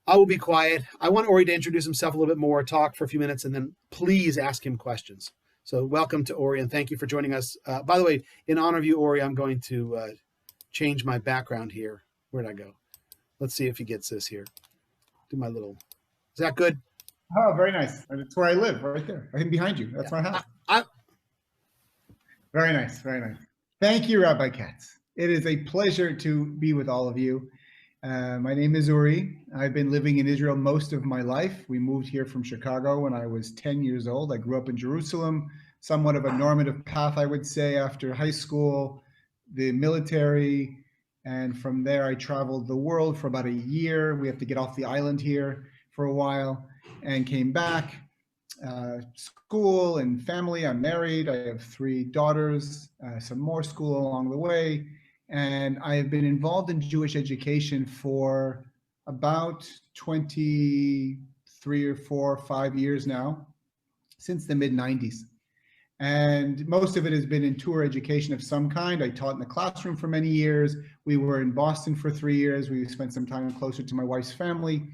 I will be quiet. I want Uri to introduce himself a little bit more, talk for a few minutes, and then please ask him questions. So welcome to Uri, and thank you for joining us. By the way, in honor of you, Uri, I'm going to change my background here. Where'd I go? Let's see if he gets this here. Do my little, is that good? Oh, very nice. That's where I live, right there. I think behind you. That's my house. Very nice, very nice. Thank you, Rabbi Katz. It is a pleasure to be with all of you. My name is Uri. I've been living in Israel most of my life. We moved here from Chicago when I was 10 years old. I grew up in Jerusalem, somewhat of a normative path, I would say, after high school, the military, and from there I traveled the world for about a year. We have to get off the island here for a while and came back. School and family, I'm married. I have 3 daughters, some more school along the way. And I have been involved in Jewish education for about 23 or 4 or 5 years now, since the mid-90s. And most of it has been in tour education of some kind. I taught in the classroom for many years. We were in Boston for 3 years. We spent some time closer to my wife's family.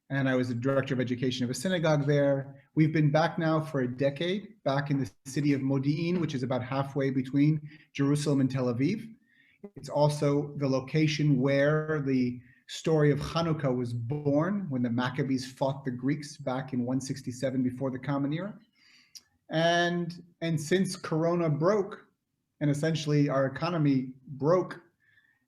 And I was the director of education of a synagogue there. We've been back now for a decade, back in the city of Modi'in, which is about halfway between Jerusalem and Tel Aviv. It's also the location where the story of Hanukkah was born, when the Maccabees fought the Greeks back in 167 before the Common Era. And since Corona broke, and essentially our economy broke,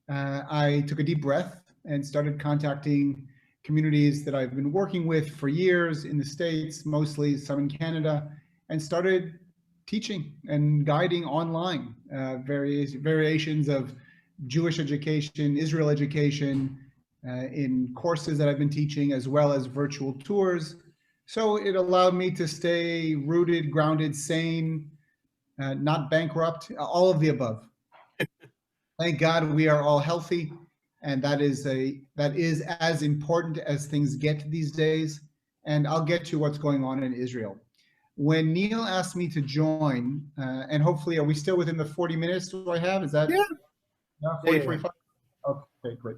I took a deep breath and started contacting communities that I've been working with for years in the States, mostly some in Canada, and started teaching and guiding online various variations of Jewish education, Israel education, in courses that I've been teaching, as well as virtual tours. So it allowed me to stay rooted, grounded, sane, not bankrupt, all of the above. Thank God we are all healthy. And that is as important as things get these days. And I'll get to what's going on in Israel. When Neil asked me to join, and hopefully, are we still within the 40 minutes do I have? Is that 40, 45? Okay, great.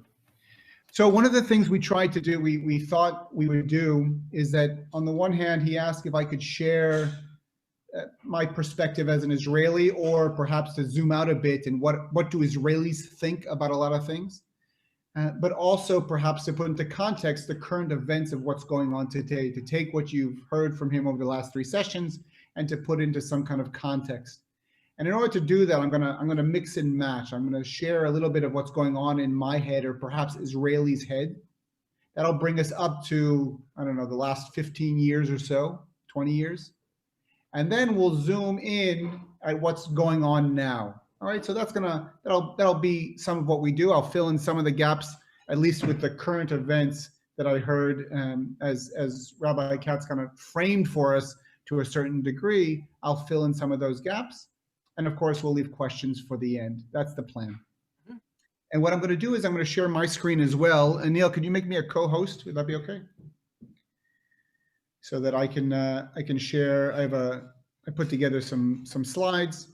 So one of the things we tried to do, we thought we would do, is that on the one hand, he asked if I could share my perspective as an Israeli, or perhaps to zoom out a bit and what do Israelis think about a lot of things. But also perhaps to put into context the current events of what's going on today, to take what you've heard from him over the last 3 sessions and to put into some kind of context. And in order to do that, I'm gonna mix and match. I'm gonna share a little bit of what's going on in my head, or perhaps Israeli's head. That'll bring us up to, I don't know, the last 15 years or so, 20 years. And then we'll zoom in at what's going on now. All right, so that'll be some of what we do. I'll fill in some of the gaps, at least with the current events that I heard as Rabbi Katz kind of framed for us to a certain degree. I'll fill in some of those gaps. And of course, we'll leave questions for the end. That's the plan. And what I'm going to do is I'm going to share my screen as well. And Neil, could you make me a co-host? Would that be okay? So that I can share. I put together some slides.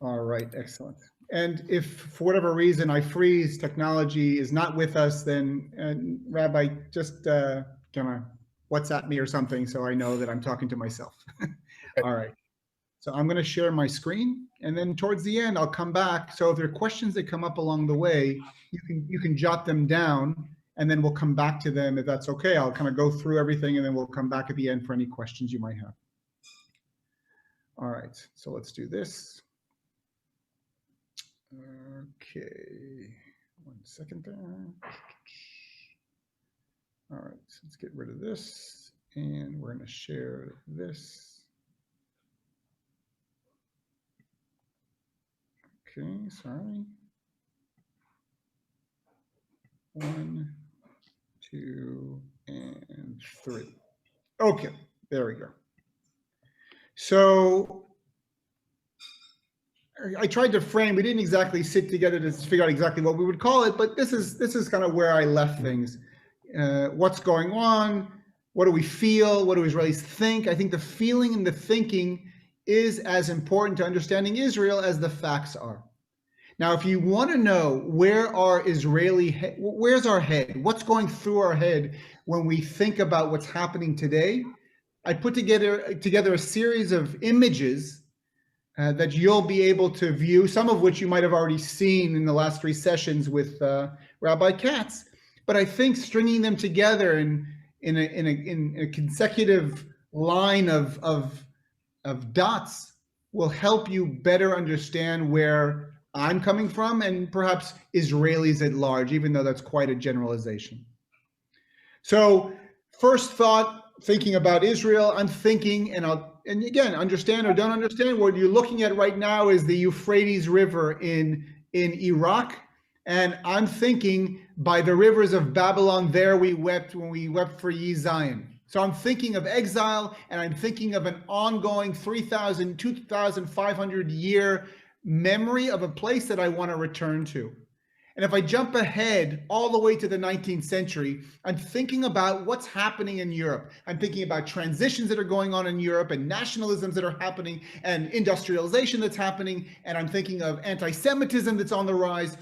All right, excellent. And if for whatever reason I freeze, technology is not with us, then Rabbi, just kind of WhatsApp me or something so I know that I'm talking to myself. All right. So I'm going to share my screen, and then towards the end I'll come back. So if there are questions that come up along the way, you can jot them down, and then we'll come back to them if that's okay. I'll kind of go through everything, and then we'll come back at the end for any questions you might have. All right. So let's do this. Okay, 1 second there. All right, so let's get rid of this, and we're going to share this. Okay, sorry. 1, 2, and 3. Okay, there we go. So I tried to frame, we didn't exactly sit together to figure out exactly what we would call it, but this is kind of where I left things. What's going on? What do we feel? What do Israelis think? I think the feeling and the thinking is as important to understanding Israel as the facts are. Now, if you want to know where's our head, what's going through our head when we think about what's happening today, I put together a series of images that you'll be able to view, some of which you might have already seen in the last 3 sessions with Rabbi Katz. But I think stringing them together in a consecutive line of dots will help you better understand where I'm coming from, and perhaps Israelis at large, even though that's quite a generalization. So first thought, thinking about Israel, I'm thinking, and again, understand or don't understand, what you're looking at right now is the Euphrates River in Iraq. And I'm thinking, by the rivers of Babylon, there we wept when we wept for ye Zion. So I'm thinking of exile, and I'm thinking of an ongoing 2,500 year memory of a place that I want to return to. And if I jump ahead all the way to the 19th century, I'm thinking about what's happening in Europe. I'm thinking about transitions that are going on in Europe, and nationalisms that are happening, and industrialization that's happening. And I'm thinking of anti-Semitism that's on the rise.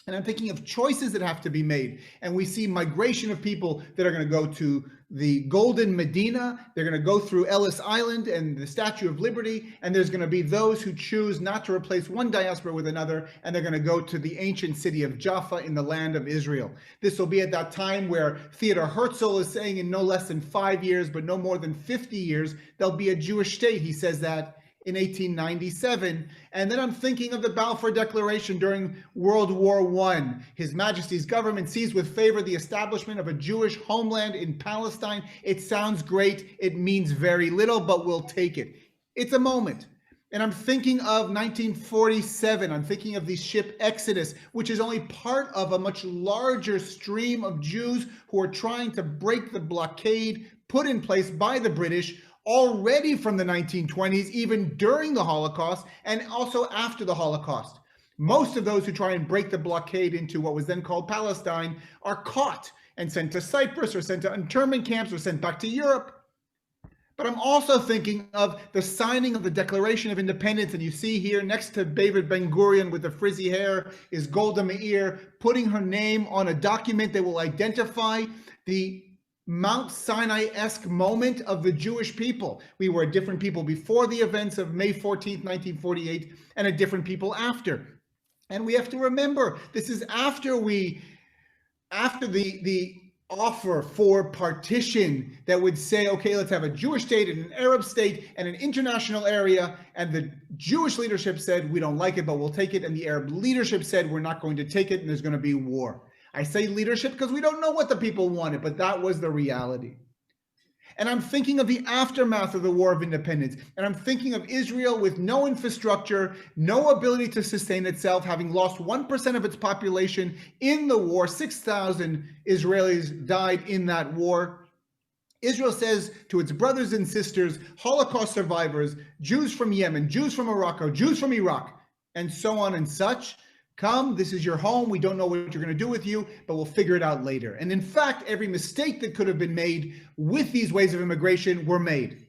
And I'm thinking of choices that have to be made. And we see migration of people that are going to go to the Golden Medina. They're going to go through Ellis Island and the Statue of Liberty. And there's going to be those who choose not to replace one diaspora with another. And they're going to go to the ancient city of Jaffa in the land of Israel. This will be at that time where Theodor Herzl is saying in no less than 5 years, but no more than 50 years, there'll be a Jewish state. He says that in 1897. And then I'm thinking of the Balfour Declaration during World War I. His Majesty's government sees with favor the establishment of a Jewish homeland in Palestine. It sounds great. It means very little, but we'll take it. It's a moment. And I'm thinking of 1947. I'm thinking of the ship Exodus, which is only part of a much larger stream of Jews who are trying to break the blockade put in place by the British already from the 1920s, even during the Holocaust, and also after the Holocaust. Most of those who try and break the blockade into what was then called Palestine are caught and sent to Cyprus, or sent to internment camps, or sent back to Europe. But I'm also thinking of the signing of the Declaration of Independence. And you see here next to David Ben-Gurion with the frizzy hair is Golda Meir, putting her name on a document that will identify the Mount Sinai-esque moment of the Jewish people. We were a different people before the events of May 14th, 1948, and a different people after. And we have to remember, this is after the offer for partition that would say, okay, let's have a Jewish state and an Arab state and an international area. And the Jewish leadership said, we don't like it, but we'll take it. And the Arab leadership said, we're not going to take it, and there's going to be war. I say leadership because we don't know what the people wanted, but that was the reality. And I'm thinking of the aftermath of the War of Independence. And I'm thinking of Israel with no infrastructure, no ability to sustain itself, having lost 1% of its population in the war. 6,000 Israelis died in that war. Israel says to its brothers and sisters, Holocaust survivors, Jews from Yemen, Jews from Morocco, Jews from Iraq, and so on and such, come, this is your home. We don't know what you're going to do with you, but we'll figure it out later. And in fact, every mistake that could have been made with these ways of immigration were made.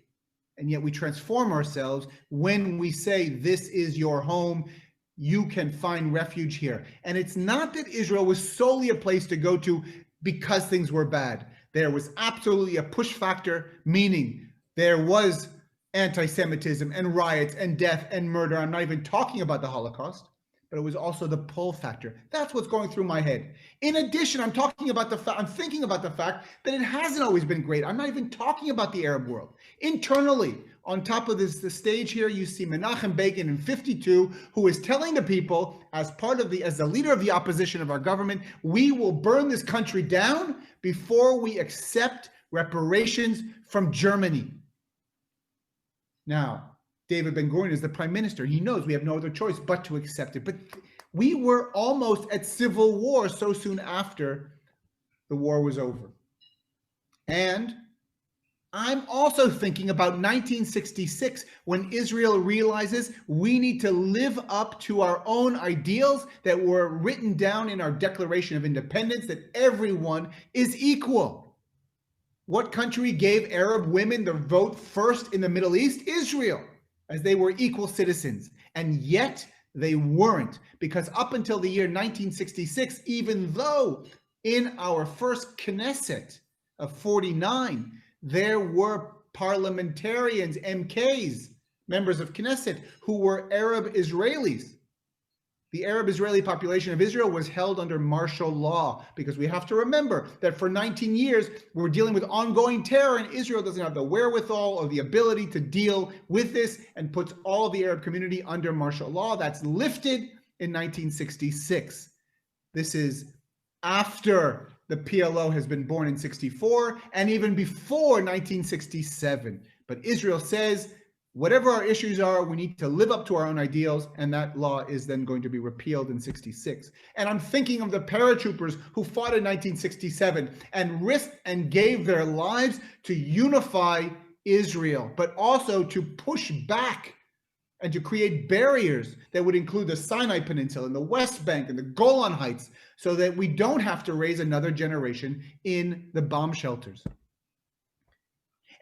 And yet we transform ourselves when we say, this is your home. You can find refuge here. And it's not that Israel was solely a place to go to because things were bad. There was absolutely a push factor, meaning there was anti-Semitism and riots and death and murder. I'm not even talking about the Holocaust. But it was also the pull factor. That's what's going through my head. In addition, I'm thinking about the fact that it hasn't always been great. I'm not even talking about the Arab world. Internally, on top of the stage here, you see Menachem Begin in 52, who is telling the people, as the leader of the opposition of our government, we will burn this country down before we accept reparations from Germany. Now, David Ben-Gurion is the prime minister. He knows we have no other choice but to accept it. But we were almost at civil war so soon after the war was over. And I'm also thinking about 1966, when Israel realizes we need to live up to our own ideals that were written down in our Declaration of Independence, that everyone is equal. What country gave Arab women the vote first in the Middle East? Israel, as they were equal citizens. And yet They weren't, because up until the year 1966, even though in our first Knesset of 49, there were parliamentarians, MKs, members of Knesset, who were Arab Israelis. The Arab Israeli population of Israel was held under martial law, because we have to remember that for 19 years, we're dealing with ongoing terror, and Israel doesn't have the wherewithal or the ability to deal with this, and puts all of the Arab community under martial law. That's lifted in 1966. This is after the PLO has been born in 64 and even before 1967. But Israel says, whatever our issues are, we need to live up to our own ideals, and that law is then going to be repealed in 66. And I'm thinking of the paratroopers who fought in 1967 and risked and gave their lives to unify Israel, but also to push back and to create barriers that would include the Sinai Peninsula and the West Bank and the Golan Heights, so that we don't have to raise another generation in the bomb shelters.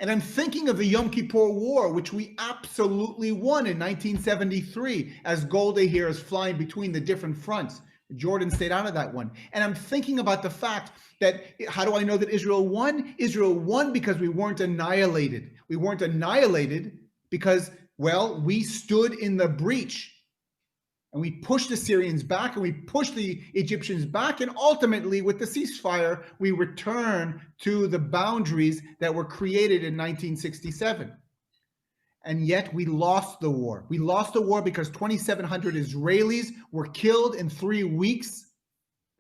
And I'm thinking of the Yom Kippur War, which we absolutely won in 1973, as Golda here is flying between the different fronts. Jordan stayed out of that one. And I'm thinking about the fact that, how do I know that Israel won? Israel won because we weren't annihilated. We weren't annihilated because, well, we stood in the breach. And we pushed the Syrians back, and we pushed the Egyptians back, and ultimately, with the ceasefire, we return to the boundaries that were created in 1967. And yet we lost the war. We lost the war because 2,700 Israelis were killed in 3 weeks,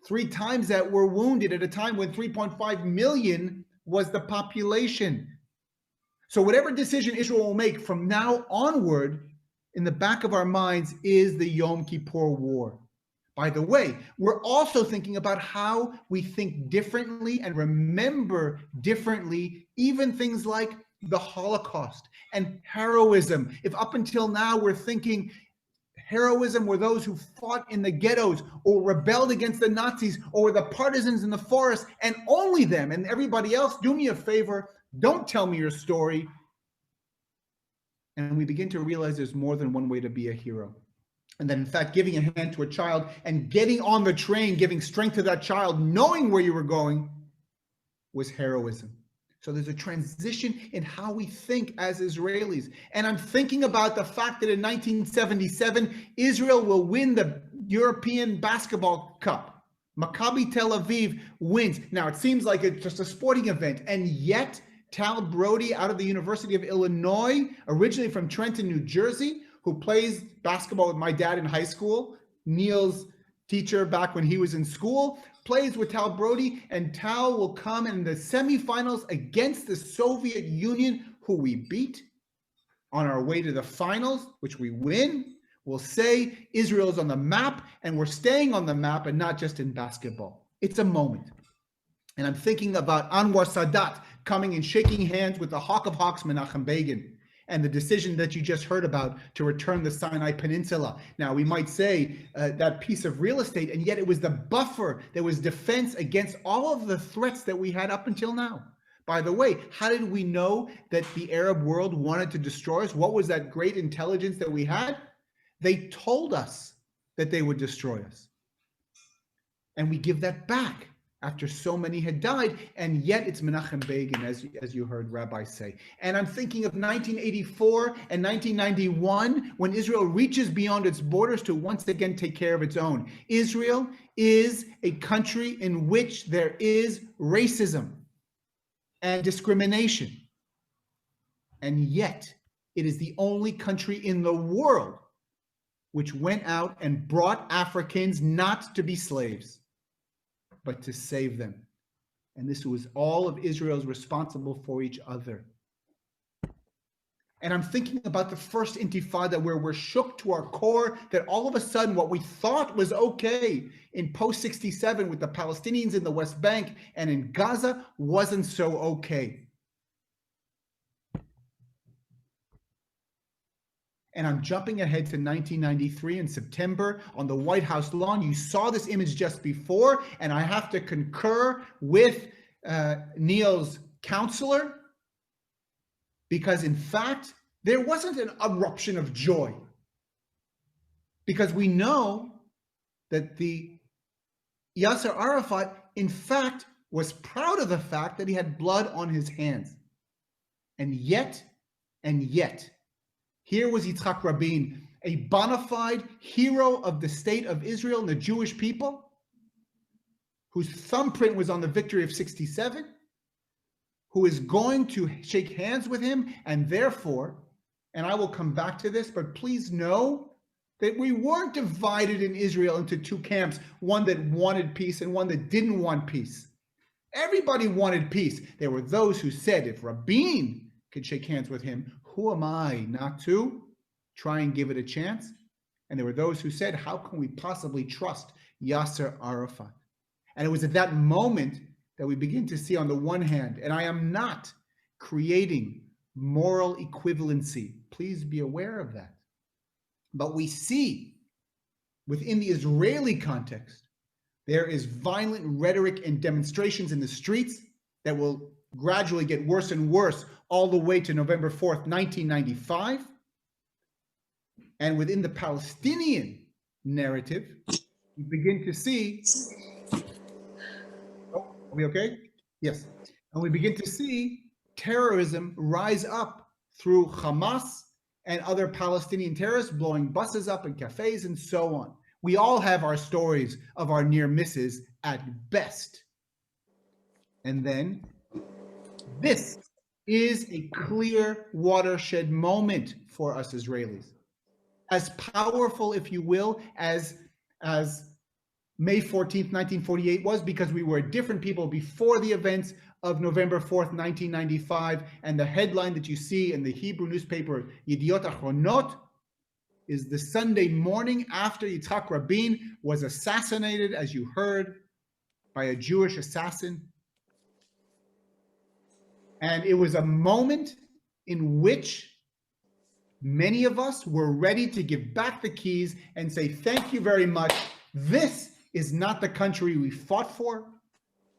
3 times that were wounded at a time when 3.5 million was the population. So whatever decision Israel will make from now onward, in the back of our minds is the Yom Kippur War. By the way, we're also thinking about how we think differently and remember differently, even things like the Holocaust and heroism. If up until now we're thinking heroism were those who fought in the ghettos or rebelled against the Nazis or were the partisans in the forest, and only them, and everybody else, do me a favor, don't tell me your story. And we begin to realize there's more than one way to be a hero. And that, in fact, giving a hand to a child and getting on the train, giving strength to that child, knowing where you were going, was heroism. So there's a transition in how we think as Israelis. And I'm thinking about the fact that in 1977, Israel will win the European Basketball Cup. Maccabi Tel Aviv wins. Now, it seems like it's just a sporting event, and yet Tal Brody out of the University of Illinois, originally from Trenton, New Jersey, who plays basketball with my dad in high school, Neil's teacher back when he was in school, plays with Tal Brody, and Tal will come in the semifinals against the Soviet Union, who we beat. On our way to the finals, which we win, we'll say Israel's on the map, and we're staying on the map and not just in basketball. It's a moment. And I'm thinking about Anwar Sadat coming and shaking hands with the Hawk of Hawks, Menachem Begin, and the decision that you just heard about to return the Sinai Peninsula. Now, we might say that piece of real estate, and yet it was the buffer, there was defense against all of the threats that we had up until now. By the way, how did we know that the Arab world wanted to destroy us? What was that great intelligence that we had? They told us that they would destroy us. And we give that back after so many had died, and yet it's Menachem Begin, as you heard Rabbi say. And I'm thinking of 1984 and 1991, when Israel reaches beyond its borders to once again take care of its own. Israel is a country in which there is racism and discrimination. And yet, it is the only country in the world which went out and brought Africans not to be slaves, but to save them. And this was all of Israel's responsible for each other. And I'm thinking about the First Intifada, where we're shook to our core that all of a sudden what we thought was okay in post-67 with the Palestinians in the West Bank and in Gaza wasn't so okay. And I'm jumping ahead to 1993 in September on the White House lawn. You saw this image just before, and I have to concur with Neil's counselor, because in fact, there wasn't an eruption of joy. because we know that the Yasser Arafat, in fact, was proud of the fact that he had blood on his hands. And yet, here was Yitzhak Rabin, a bona fide hero of the state of Israel and the Jewish people, whose thumbprint was on the victory of 67, who is going to shake hands with him, and therefore, and I will come back to this, but please know that we weren't divided in Israel into two camps, one that wanted peace and one that didn't want peace. Everybody wanted peace. There were those who said, if Rabin could shake hands with him, who am I not to try and give it a chance? And there were those who said, how can we possibly trust Yasser Arafat? And it was at that moment that we begin to see, on the one hand, and I am not creating moral equivalency, please be aware of that, but we see within the Israeli context, there is violent rhetoric and demonstrations in the streets that will gradually get worse and worse all the way to November 4th, 1995. And within the Palestinian narrative, we begin to see, oh, are we okay? Yes. And we begin to see terrorism rise up through Hamas and other Palestinian terrorists blowing buses up and cafes and so on. We all have our stories of our near misses at best. And then this is a clear watershed moment for us Israelis. As powerful, if you will, as May 14th, 1948 was, because we were different people before the events of November 4th, 1995, and the headline that you see in the Hebrew newspaper Yediot Achronot is the Sunday morning after Yitzhak Rabin was assassinated, as you heard, by a Jewish assassin. And it was a moment in which many of us were ready to give back the keys and say, thank you very much. This is not the country we fought for,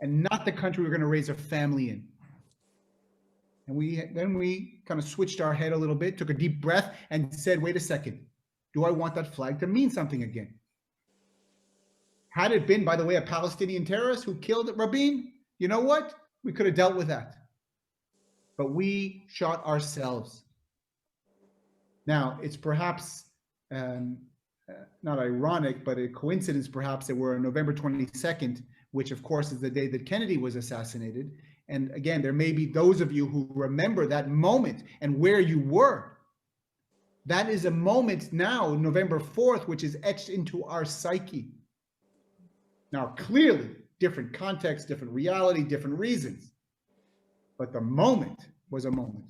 and not the country we're going to raise a family in. And then we kind of switched our head a little bit, took a deep breath, and said, wait a second, do I want that flag to mean something again? Had it been, by the way, a Palestinian terrorist who killed Rabin, you know what? We could have dealt with that. But we shot ourselves. Now, it's perhaps not ironic, but a coincidence perhaps that we're on November 22nd, which of course is the day that Kennedy was assassinated. And again, there may be those of you who remember that moment and where you were. That is a moment now, November 4th, which is etched into our psyche. Now, clearly, different context, different reality, different reasons. But the moment was a moment.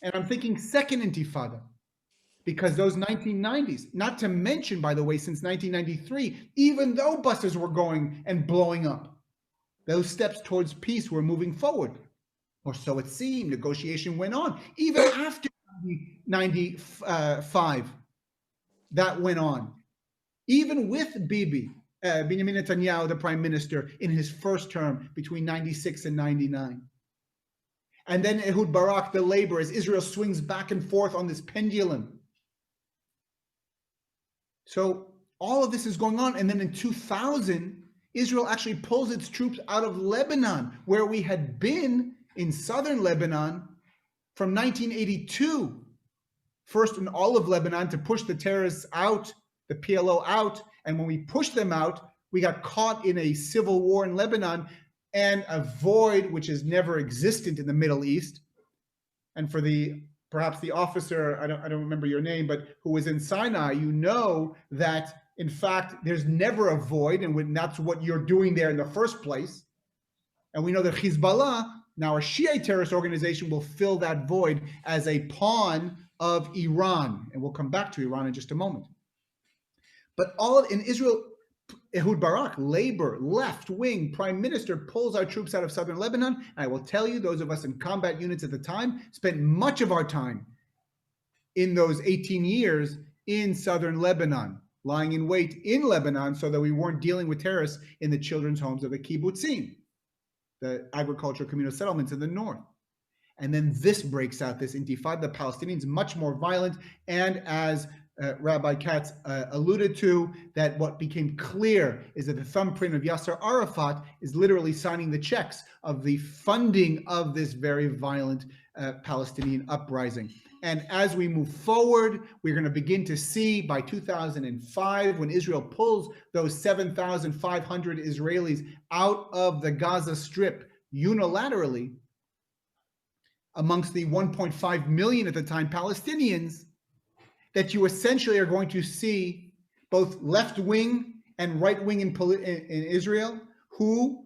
And I'm thinking Second Intifada, because those 1990s, not to mention, by the way, since 1993, even though buses were going and blowing up, those steps towards peace were moving forward. Or so it seemed. Negotiation went on. Even after 95, that went on. Even with Bibi, Benjamin Netanyahu, the prime minister, in his first term between 96 and 99. And then Ehud Barak, the labor, as Israel swings back and forth on this pendulum. So all of this is going on. And then in 2000, Israel actually pulls its troops out of Lebanon, where we had been in southern Lebanon from 1982. First in all of Lebanon to push the terrorists out, the PLO out. And when we pushed them out, we got caught in a civil war in Lebanon and a void which is never existent in the Middle East. And for perhaps the officer, I don't remember your name, but who was in Sinai, you know that in fact, there's never a void, and that's what you're doing there in the first place. And we know that Hezbollah, now a Shiite terrorist organization, will fill that void as a pawn of Iran. And we'll come back to Iran in just a moment. But all in Israel, Ehud Barak, labor, left wing prime minister, pulls our troops out of southern Lebanon. And I will tell you, those of us in combat units at the time spent much of our time in those 18 years in southern Lebanon, lying in wait in Lebanon so that we weren't dealing with terrorists in the children's homes of the kibbutzim, the agricultural communal settlements in the north. And then this breaks out, this intifada, the Palestinians, much more violent. And as Rabbi Katz alluded to, that what became clear is that the thumbprint of Yasser Arafat is literally signing the checks of the funding of this very violent Palestinian uprising. And as we move forward, we're going to begin to see by 2005, when Israel pulls those 7,500 Israelis out of the Gaza Strip unilaterally, amongst the 1.5 million at the time Palestinians, that you essentially are going to see both left wing and right wing in Israel who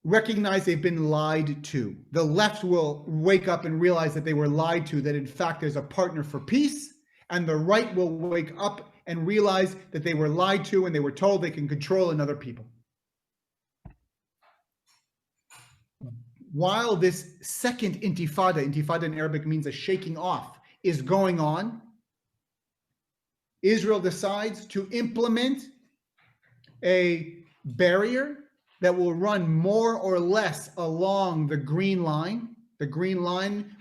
recognize they've been lied to. The left will wake up and realize that they were lied to, that in fact there's a partner for peace, and the right will wake up and realize that they were lied to and they were told they can control another people. While this second intifada, intifada in Arabic means a shaking off, is going on, Israel decides to implement a barrier that will run more or less along the Green Line,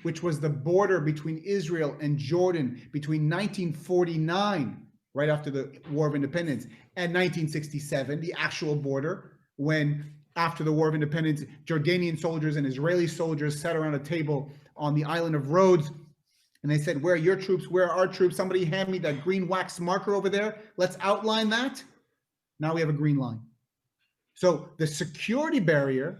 which was the border between Israel and Jordan between 1949, right after the War of Independence, and 1967, the actual border, when after the War of Independence, Jordanian soldiers and Israeli soldiers sat around a table on the island of Rhodes, and they said, where are your troops? Where are our troops? Somebody hand me that green wax marker over there. Let's outline that. Now we have a green line. So the security barrier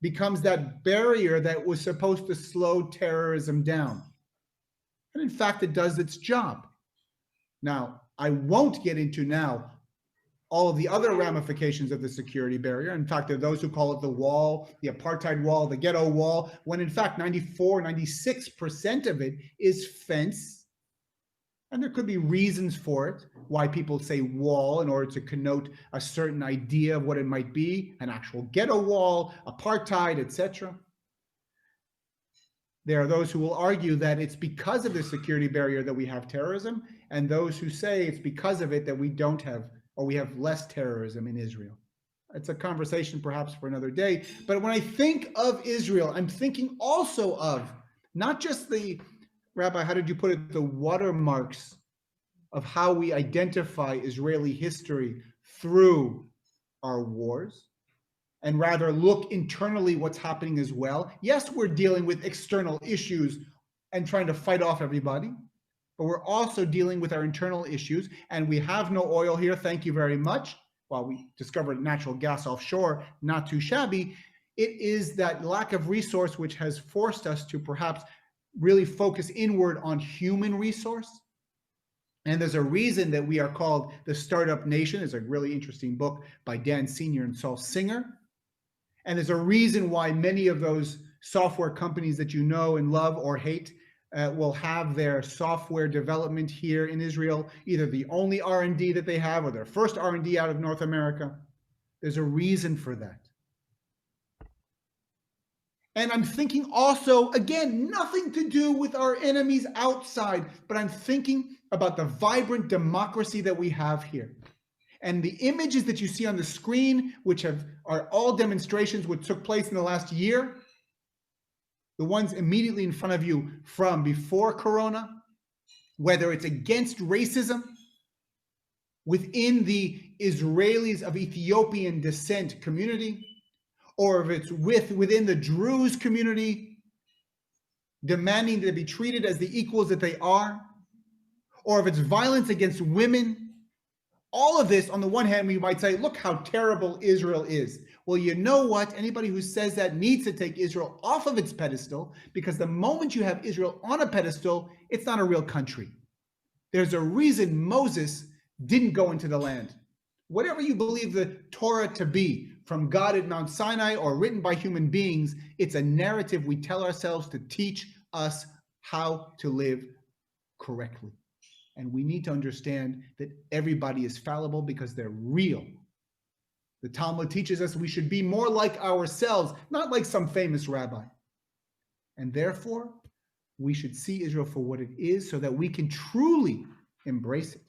becomes that barrier that was supposed to slow terrorism down. And in fact, it does its job. Now, I won't get into now all of the other ramifications of the security barrier. In fact, there are those who call it the wall, the apartheid wall, the ghetto wall, when in fact 94, 96% of it is fence. And there could be reasons for it, why people say wall in order to connote a certain idea of what it might be, an actual ghetto wall, apartheid, etc. There are those who will argue that it's because of the security barrier that we have terrorism, and those who say it's because of it that we don't have, or we have less terrorism in Israel. It's a conversation perhaps for another day. But when I think of Israel, I'm thinking also of not just the, Rabbi, how did you put it, the watermarks of how we identify Israeli history through our wars, and rather look internally what's happening as well. Yes, we're dealing with external issues and trying to fight off everybody, but we're also dealing with our internal issues, and we have no oil here, thank you very much. While we discovered natural gas offshore, not too shabby, it is that lack of resource which has forced us to perhaps really focus inward on human resource. And there's a reason that we are called the Startup Nation. It's a really interesting book by Dan Senior and Saul Singer. And there's a reason why many of those software companies that you know and love or hate will have their software development here in Israel, either the only R&D that they have or their first R&D out of North America. There's a reason for that. And I'm thinking also, again, nothing to do with our enemies outside, but I'm thinking about the vibrant democracy that we have here. And the images that you see on the screen, which are all demonstrations which took place in the last year, the ones immediately in front of you from before Corona, whether it's against racism within the Israelis of Ethiopian descent community, or if it's within the Druze community, demanding to be treated as the equals that they are, or if it's violence against women, all of this, on the one hand, we might say, look how terrible Israel is. Well, you know what? Anybody who says that needs to take Israel off of its pedestal, because the moment you have Israel on a pedestal, it's not a real country. There's a reason Moses didn't go into the land. Whatever you believe the Torah to be, from God at Mount Sinai or written by human beings, it's a narrative we tell ourselves to teach us how to live correctly. And we need to understand that everybody is fallible because they're real. The Talmud teaches us we should be more like ourselves, not like some famous rabbi. And therefore, we should see Israel for what it is so that we can truly embrace it.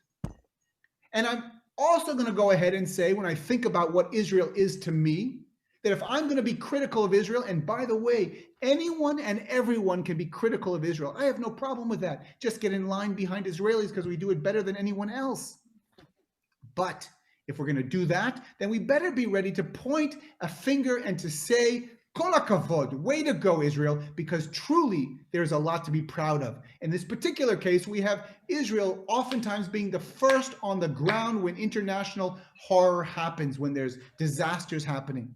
And I'm also going to go ahead and say, when I think about what Israel is to me, that if I'm going to be critical of Israel, and by the way, anyone and everyone can be critical of Israel. I have no problem with that. Just get in line behind Israelis because we do it better than anyone else. But if we're going to do that, then we better be ready to point a finger and to say, Kol hakavod, way to go, Israel, because truly there's a lot to be proud of. In this particular case, we have Israel oftentimes being the first on the ground when international horror happens, when there's disasters happening.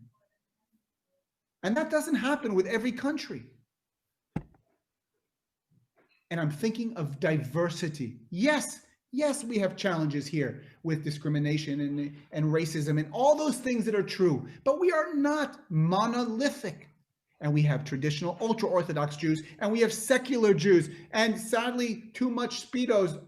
And that doesn't happen with every country. And I'm thinking of diversity. Yes, we have challenges here with discrimination and racism and all those things that are true, but we are not monolithic. And we have traditional ultra-Orthodox Jews, and we have secular Jews, and sadly, too much Speedos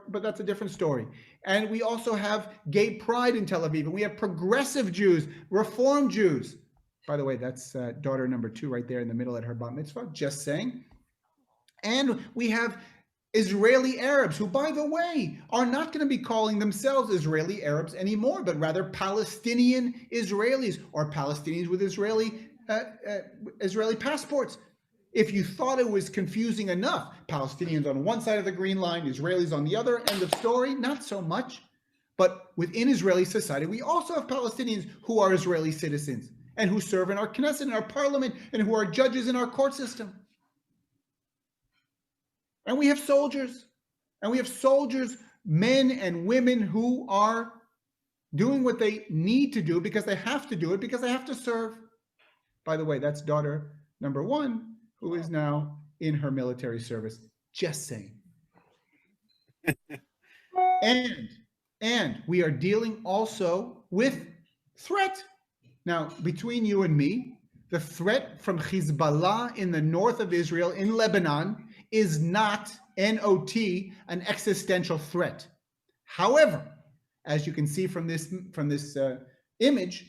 but that's a different story. And we also have gay pride in Tel Aviv, and we have progressive Jews, Reform Jews. By the way, that's daughter number 2 right there in the middle at her bat mitzvah, just saying. And we have Israeli Arabs, who, by the way, are not going to be calling themselves Israeli Arabs anymore, but rather Palestinian Israelis or Palestinians with Israeli passports. If you thought it was confusing enough, Palestinians on one side of the green line, Israelis on the other, end of story, not so much. But within Israeli society, we also have Palestinians who are Israeli citizens and who serve in our Knesset, in our parliament, and who are judges in our court system. And we have soldiers, men and women who are doing what they need to do because they have to do it, because they have to serve. By the way, that's daughter number 1, who is now in her military service. Just saying. And we are dealing also with threat. Now, between you and me, the threat from Hezbollah in the north of Israel, in Lebanon, is not, N-O-T, an existential threat. However, as you can see from this image,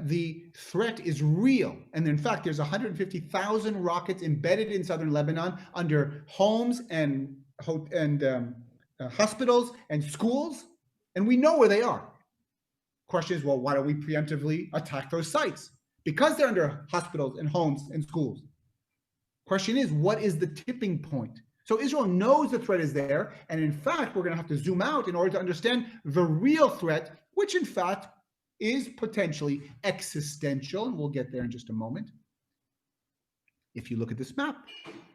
the threat is real. And in fact, there's 150,000 rockets embedded in southern Lebanon under homes and hospitals and schools. And we know where they are. Question is, well, why don't we preemptively attack those sites? Because they're under hospitals and homes and schools. Question is, what is the tipping point? So Israel knows the threat is there. And in fact, we're going to have to zoom out in order to understand the real threat, which in fact is potentially existential. And we'll get there in just a moment. If you look at this map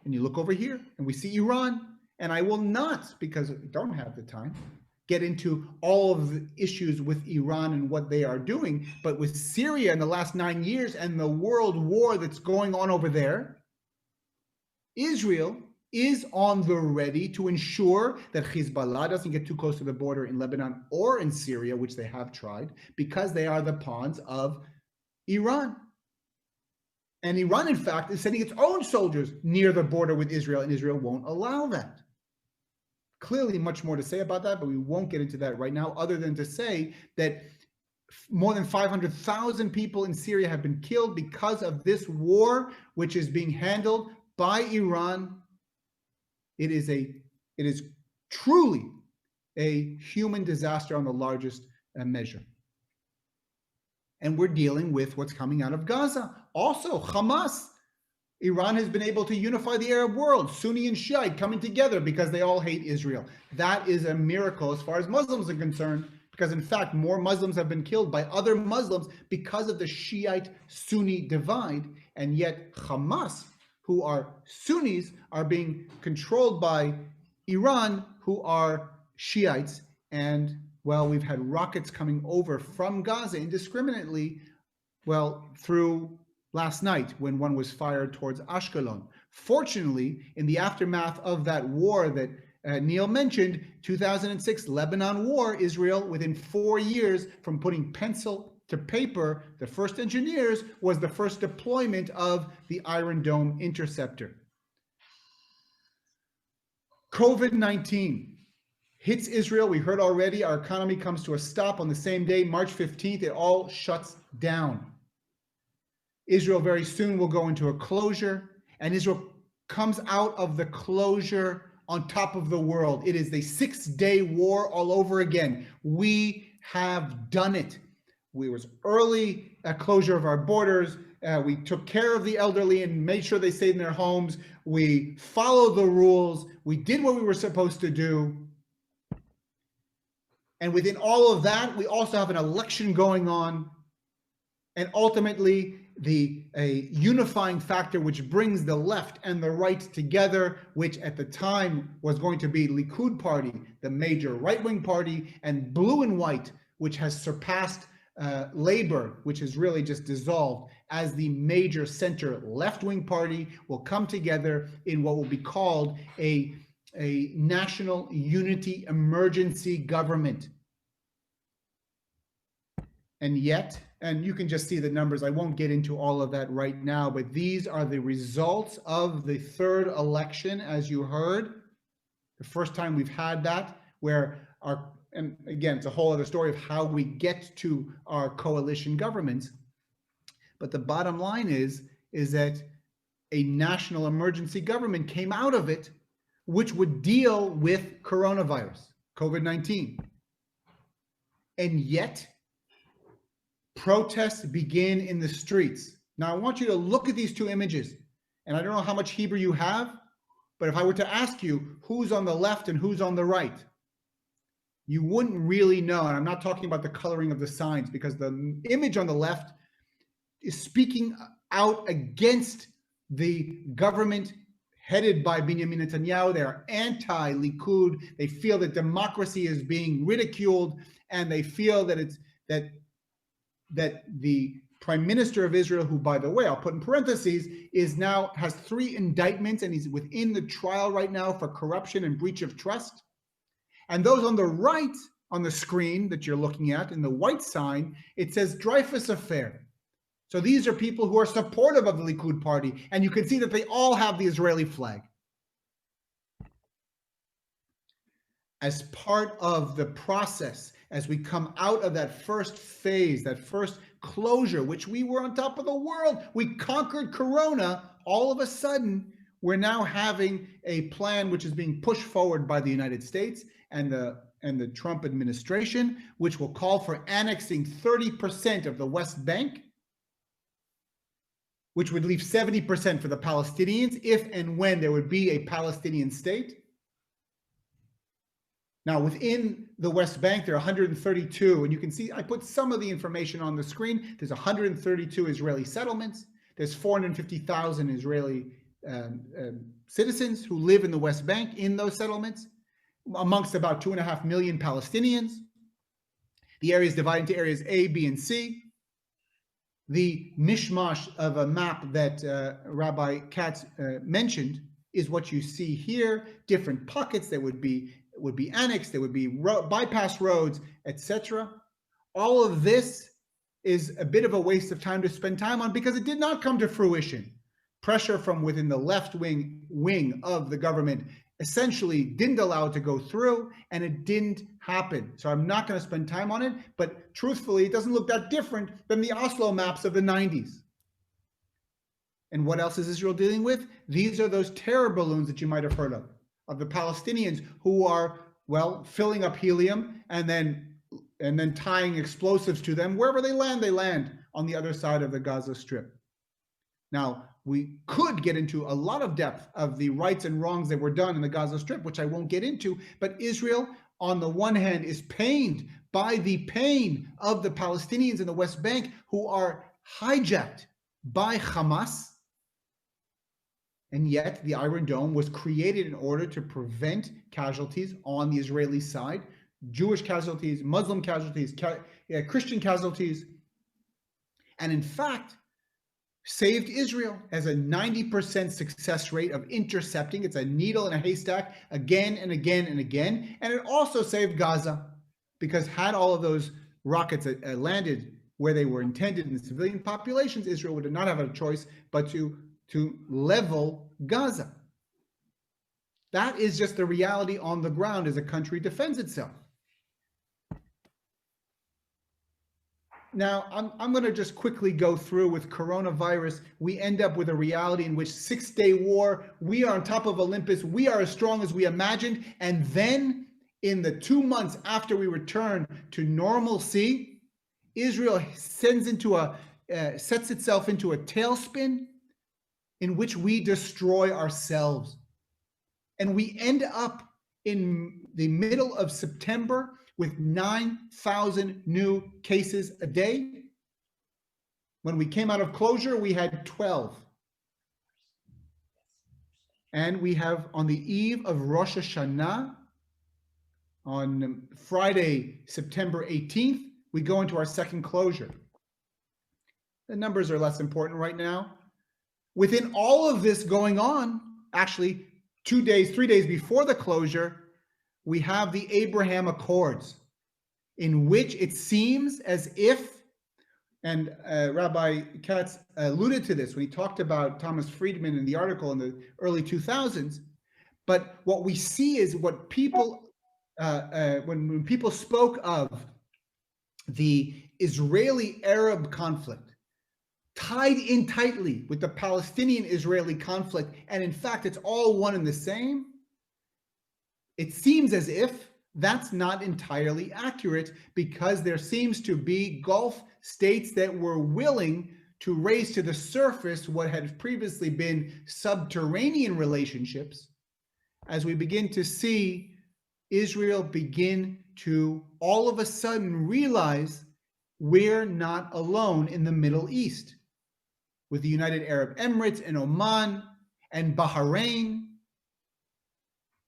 and you look over here and we see Iran, and I will not, because I don't have the time, get into all of the issues with Iran and what they are doing, but with Syria in the last 9 years and the world war that's going on over there, Israel is on the ready to ensure that Hezbollah doesn't get too close to the border in Lebanon or in Syria, which they have tried, because they are the pawns of Iran. And Iran, in fact, is sending its own soldiers near the border with Israel, and Israel won't allow that. Clearly much more to say about that, but we won't get into that right now, other than to say that more than 500,000 people in Syria have been killed because of this war, which is being handled by Iran. It is truly a human disaster on the largest measure. And we're dealing with what's coming out of Gaza. Also, Hamas. Iran has been able to unify the Arab world, Sunni and Shiite coming together because they all hate Israel. That is a miracle as far as Muslims are concerned, because in fact, more Muslims have been killed by other Muslims because of the Shiite-Sunni divide. And yet Hamas, who are Sunnis, are being controlled by Iran, who are Shiites. And, well, we've had rockets coming over from Gaza indiscriminately, well, through last night when one was fired towards Ashkelon. Fortunately, in the aftermath of that war that Neil mentioned, 2006 Lebanon War, Israel, within 4 years from putting pencil to paper, the first engineers, was the first deployment of the Iron Dome interceptor. COVID-19 hits Israel. We heard already, our economy comes to a stop on the same day, March 15th, it all shuts down. Israel very soon will go into a closure, and Israel comes out of the closure on top of the world. It is a 6-day war all over again. We have done it. We was early closure of our borders. We took care of the elderly and made sure they stayed in their homes. We followed the rules. We did what we were supposed to do. And within all of that, we also have an election going on. And ultimately, a unifying factor which brings the left and the right together, which at the time was going to be Likud party, the major right-wing party, and blue and white, which has surpassed Labor, which is really just dissolved as the major center left-wing party, will come together in what will be called a national unity emergency government. And yet, and you can just see the numbers, I won't get into all of that right now, but these are the results of the third election, as you heard. The first time we've had that, where and again, it's a whole other story of how we get to our coalition governments. But the bottom line is that a national emergency government came out of it, which would deal with coronavirus, COVID-19. And yet, protests begin in the streets. Now, I want you to look at these two images. And I don't know how much Hebrew you have, but if I were to ask you who's on the left and who's on the right, you wouldn't really know. And I'm not talking about the coloring of the signs, because the image on the left is speaking out against the government headed by Benjamin Netanyahu. They are anti-Likud. They feel that democracy is being ridiculed, and they feel that that the Prime Minister of Israel, who, by the way, I'll put in parentheses, has 3 indictments, and he's within the trial right now for corruption and breach of trust. And those on the right on the screen that you're looking at, in the white sign, it says Dreyfus Affair. So these are people who are supportive of the Likud party, and you can see that they all have the Israeli flag. As part of the process, as we come out of that first phase, that first closure, which we were on top of the world, we conquered Corona, all of a sudden, we're now having a plan which is being pushed forward by the United States and the Trump administration, which will call for annexing 30% of the West Bank, which would leave 70% for the Palestinians if and when there would be a Palestinian state. Now, within the West Bank, there are 132, and you can see, I put some of the information on the screen. There's 132 Israeli settlements. There's 450,000 Israeli citizens who live in the West Bank in those settlements, amongst about 2.5 million Palestinians. The area is divided into areas A, B, and C. The mishmash of a map that Rabbi Katz mentioned is what you see here. Different pockets that would be annexed, there would be bypass roads, etc. All of this is a bit of a waste of time to spend time on, because it did not come to fruition. Pressure from within the left wing of the government essentially didn't allow it to go through, and it didn't happen. So I'm not going to spend time on it, but truthfully, it doesn't look that different than the Oslo maps of the 90s. And what else is Israel dealing with? These are those terror balloons that you might have heard of the Palestinians who are, well, filling up helium and then tying explosives to them. Wherever they land on the other side of the Gaza Strip. Now, we could get into a lot of depth of the rights and wrongs that were done in the Gaza Strip, which I won't get into, but Israel, on the one hand, is pained by the pain of the Palestinians in the West Bank who are hijacked by Hamas. And yet the Iron Dome was created in order to prevent casualties on the Israeli side, Jewish casualties, Muslim casualties, Christian casualties, and in fact, saved Israel, as a 90% success rate of intercepting. It's a needle in a haystack again and again and again. And it also saved Gaza, because had all of those rockets landed where they were intended in the civilian populations, Israel would not have a choice but to level Gaza. That is just the reality on the ground as a country defends itself. Now, I'm going to just quickly go through with coronavirus. We end up with a reality in which 6-day war, we are on top of Olympus, we are as strong as we imagined, and then in the 2 months after we return to normalcy, Israel sends into a sets itself into a tailspin in which we destroy ourselves. And we end up in the middle of September with 9,000 new cases a day. When we came out of closure, we had 12. And we have, on the eve of Rosh Hashanah, on Friday, September 18th, we go into our second closure. The numbers are less important right now. Within all of this going on, actually 3 days before the closure, we have the Abraham Accords, in which it seems as if, and Rabbi Katz alluded to this when he talked about Thomas Friedman in the article in the early 2000s, but what we see is what people, when people spoke of the Israeli-Arab conflict, tied in tightly with the Palestinian-Israeli conflict, and in fact, it's all one and the same, it seems as if that's not entirely accurate, because there seems to be Gulf states that were willing to raise to the surface what had previously been subterranean relationships, as we begin to see Israel begin to all of a sudden realize we're not alone in the Middle East, with the United Arab Emirates and Oman and Bahrain,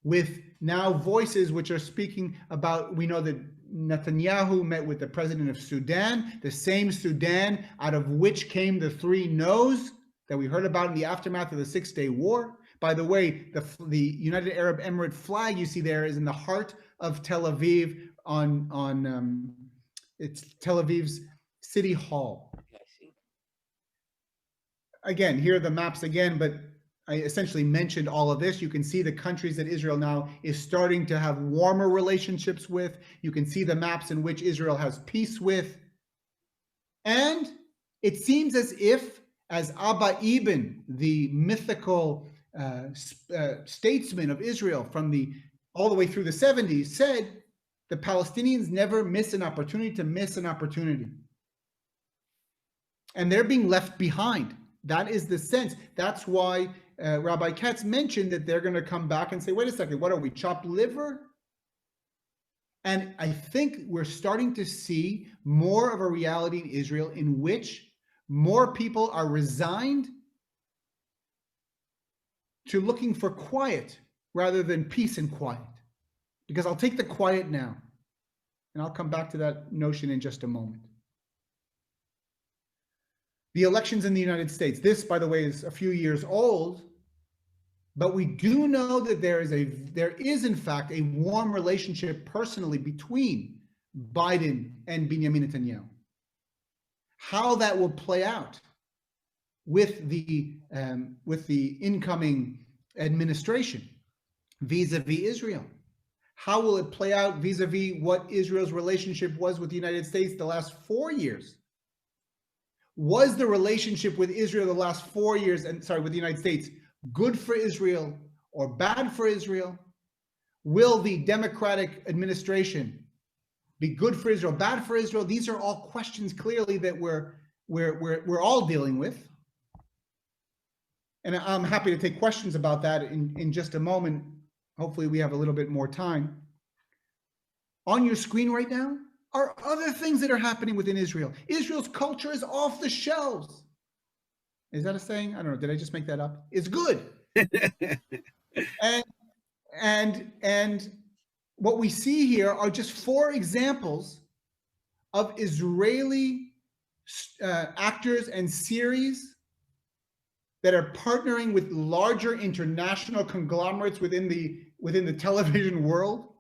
with now voices which are speaking about, we know that Netanyahu met with the president of Sudan, the same Sudan out of which came the 3 no's that we heard about in the aftermath of the 6-day war. By the way, the United Arab Emirate flag you see there is in the heart of Tel Aviv on it's Tel Aviv's City Hall. Again, here are the maps again, but I essentially mentioned all of this. You can see the countries that Israel now is starting to have warmer relationships with. You can see the maps in which Israel has peace with. And it seems as if, as Abba Ibn, the mythical statesman of Israel from all the way through the 70s, said, the Palestinians never miss an opportunity to miss an opportunity. And they're being left behind. That is the sense. That's why Rabbi Katz mentioned that they're going to come back and say, wait a second, what are we, chopped liver? And I think we're starting to see more of a reality in Israel in which more people are resigned to looking for quiet rather than peace and quiet. Because I'll take the quiet now. And I'll come back to that notion in just a moment. The elections in the United States. This, by the way, is a few years old, but we do know that there is in fact a warm relationship personally between Biden and Benjamin Netanyahu. How that will play out with the incoming administration vis-a-vis Israel. How will it play out vis-a-vis what Israel's relationship was with the United States the last 4 years? Was the relationship with Israel the last 4 years, with the United States, good for Israel or bad for Israel? Will the Democratic administration be good for Israel, bad for Israel? These are all questions clearly that we're all dealing with. And I'm happy to take questions about that in just a moment. Hopefully we have a little bit more time. On your screen right now are other things that are happening within Israel. Israel's culture is off the shelves. Is that a saying? I don't know. Did I just make that up? It's good. and what we see here are just 4 examples of Israeli actors and series that are partnering with larger international conglomerates within the television world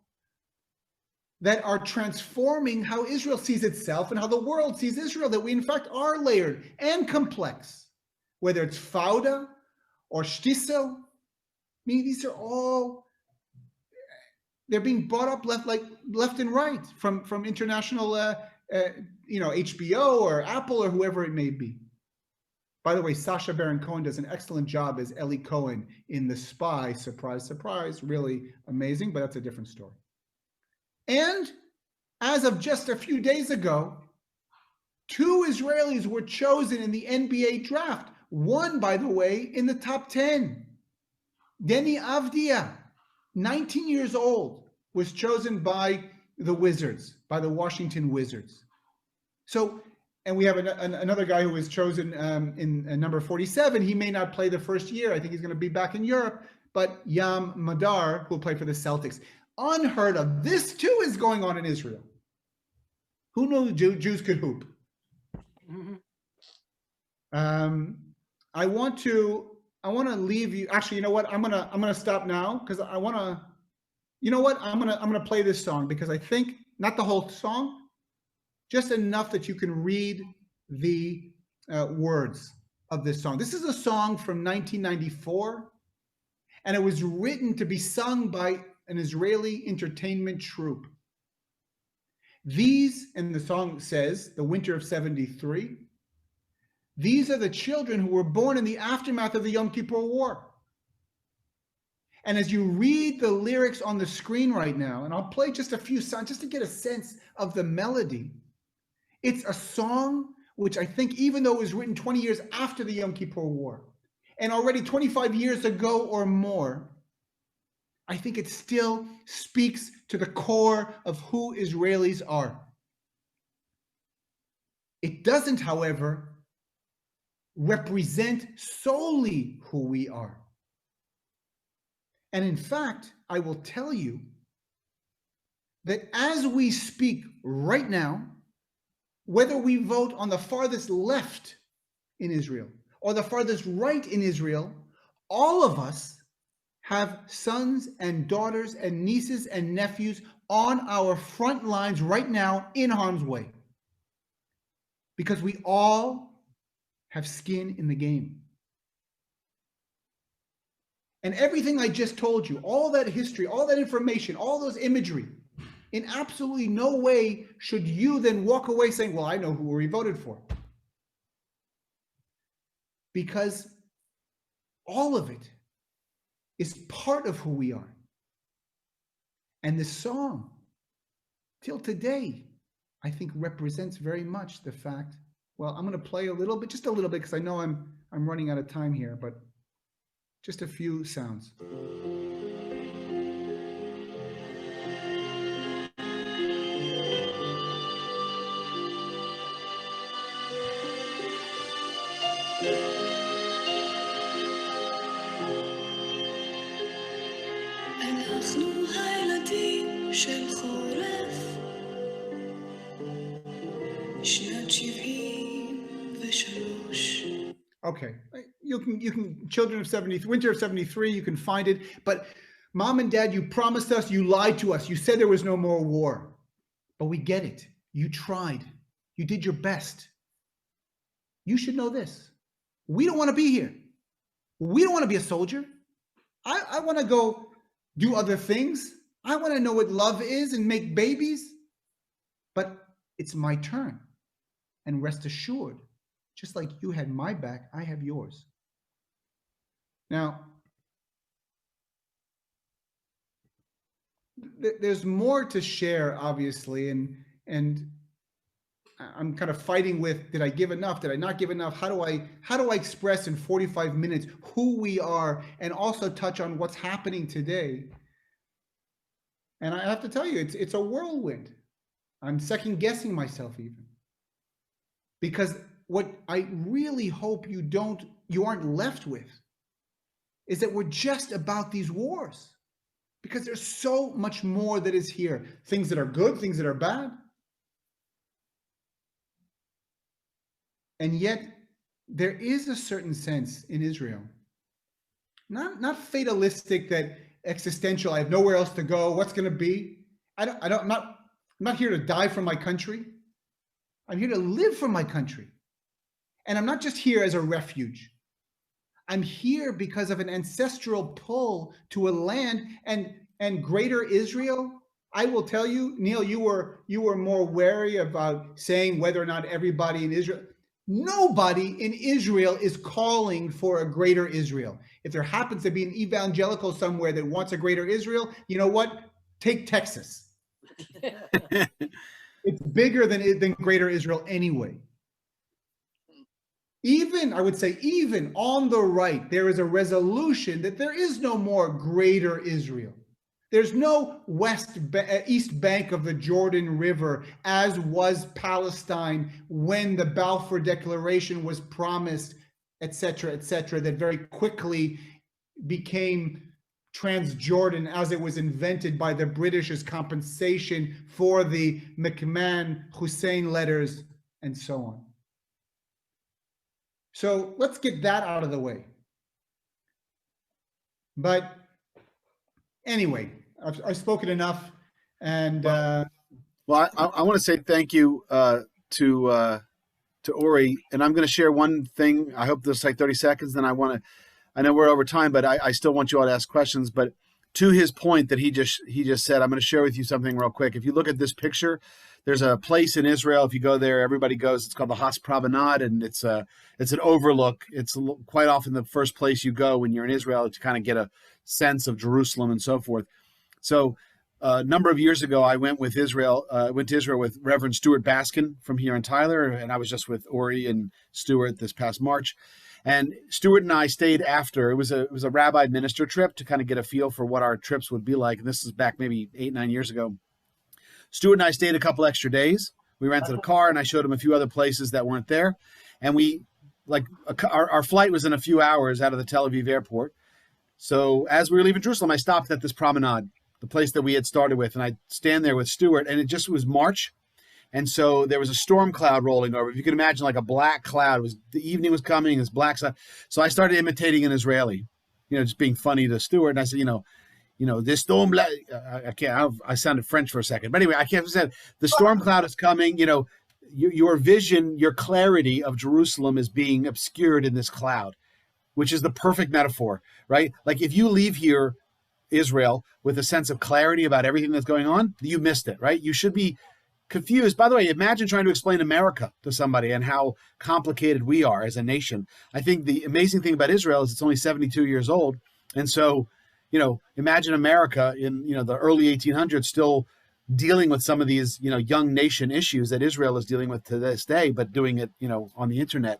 that are transforming how Israel sees itself and how the world sees Israel, that we in fact are layered and complex, whether it's Fauda or Shtisel. I mean, these are all, they're being brought up left and right from international, HBO or Apple or whoever it may be. By the way, Sacha Baron Cohen does an excellent job as Eli Cohen in The Spy. Surprise, surprise, really amazing, but that's a different story. And as of just a few days ago, 2 Israelis were chosen in the NBA draft. One, by the way, in the top 10. Deni Avdia, 19 years old, was chosen by the Wizards, by the Washington Wizards. So, and we have another guy who was chosen in number 47. He may not play the first year. I think he's going to be back in Europe. But Yam Madar, who will play for the Celtics. Unheard of. This too is going on in Israel. Who knew Jews could hoop? I want to leave you. Actually, you know what? I'm gonna stop now because I want to. You know what? I'm gonna play this song because I think not the whole song, just enough that you can read the words of this song. This is a song from 1994, and it was written to be sung by an Israeli entertainment troupe. These, and the song says, the winter of 73, these are the children who were born in the aftermath of the Yom Kippur War. And as you read the lyrics on the screen right now, and I'll play just a few songs just to get a sense of the melody, it's a song which I think, even though it was written 20 years after the Yom Kippur War, and already 25 years ago or more, I think it still speaks to the core of who Israelis are. It doesn't, however, represent solely who we are. And in fact, I will tell you that as we speak right now, whether we vote on the farthest left in Israel or the farthest right in Israel, all of us have sons and daughters and nieces and nephews on our front lines right now in harm's way. Because we all have skin in the game. And everything I just told you, all that history, all that information, all those imagery, in absolutely no way should you then walk away saying, well, I know who Uri voted for. Because all of it is part of who we are. And this song, till today, I think represents very much the fact, well, I'm going to play a little bit, just a little bit, because I know I'm running out of time here, but just a few sounds. Okay, you can children of 73, winter of 73, you can find it. But mom and dad, you promised us, you lied to us. You said there was no more war. But we get it. You tried. You did your best. You should know this. We don't want to be here. We don't want to be a soldier. I want to go do other things. I want to know what love is and make babies. But it's my turn. And rest assured, just like you had my back, I have yours. Now, there's more to share, obviously, and I'm kind of fighting with, did I give enough? Did I not give enough? How do I express in 45 minutes who we are and also touch on what's happening today? And I have to tell you, it's a whirlwind. I'm second guessing myself even. Because what I really hope you aren't left with is that we're just about these wars. Because there's so much more that is here. Things that are good, things that are bad. And yet, there is a certain sense in Israel, not fatalistic, that existential, I have nowhere else to go, what's going to be? I'm not here to die for my country. I'm here to live for my country. And I'm not just here as a refuge. I'm here because of an ancestral pull to a land, and greater Israel. I will tell you, Neil, you were more wary about saying whether or not everybody in Israel. Nobody in Israel is calling for a greater Israel. If there happens to be an evangelical somewhere that wants a greater Israel, you know what? Take Texas. It's bigger than greater Israel anyway. even, I would say, even on the right, there is a resolution that there is no more greater Israel. There's no east bank of the Jordan River, as was Palestine when the Balfour Declaration was promised, etc., that very quickly became Transjordan as it was invented by the British as compensation for the McMahon-Hussein letters and so on. So let's get that out of the way. But anyway, I've spoken enough, and well, I want to say thank you to Uri, and I'm going to share one thing. I hope this is like 30 seconds. Then I know we're over time, but I still want you all to ask questions. But to his point that he just said, I'm going to share with you something real quick. If you look at this picture, there's a place in Israel. If you go there, everybody goes. It's called the Has Promenade, and it's an overlook. It's quite often the first place you go when you're in Israel to kind of get a sense of Jerusalem and so forth. So a number of years ago, I went to Israel with Reverend Stuart Baskin from here in Tyler, and I was just with Uri and Stuart this past March. And Stuart and I stayed after. It was a rabbi minister trip to kind of get a feel for what our trips would be like. And this is back maybe 8-9 years ago. Stuart and I stayed a couple extra days. We rented a car, and I showed him a few other places that weren't there. And our flight was in a few hours out of the Tel Aviv airport. So as we were leaving Jerusalem, I stopped at this promenade, the place that we had started with, and I stand there with Stuart, and it just was March. And so there was a storm cloud rolling over. If you can imagine, like a black cloud. The evening was coming, this black cloud. So I started imitating an Israeli, just being funny to Stuart. And I said, this storm, I sounded French for a second. But anyway, I can't say the storm cloud is coming. Your vision, your clarity of Jerusalem is being obscured in this cloud, which is the perfect metaphor, right? Like if you leave here, Israel, with a sense of clarity about everything that's going on, you missed it, right? You should be confused. By the way, imagine trying to explain America to somebody and how complicated we are as a nation. I think the amazing thing about Israel is it's only 72 years old. And so, imagine America in, the early 1800s still dealing with some of these, young nation issues that Israel is dealing with to this day, but doing it, on the internet.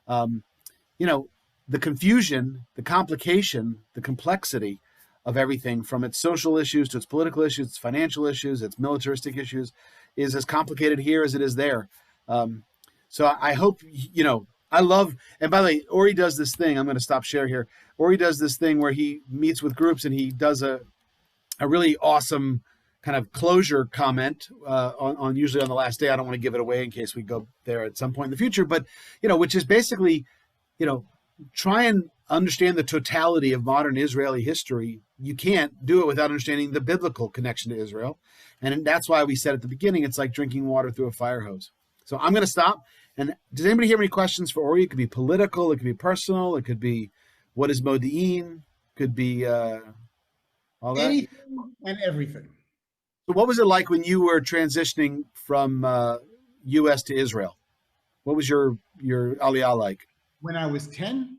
The confusion, the complication, the complexity of everything from its social issues to its political issues, its financial issues, its militaristic issues is as complicated here as it is there. So I hope, I love, and by the way, Uri does this thing, I'm going to stop share here. Uri does this thing where he meets with groups and he does a really awesome kind of closure comment on usually on the last day. I don't want to give it away in case we go there at some point in the future, but, which is basically, try and understand the totality of modern Israeli history. You can't do it without understanding the biblical connection to Israel. And that's why we said at the beginning, it's like drinking water through a fire hose. So I'm going to stop. And does anybody have any questions for Uri? It could be political. It could be personal. It could be what is Modi'in? Could be all that. Anything and everything. So what was it like when you were transitioning from U.S. to Israel? What was your aliyah like? When I was 10?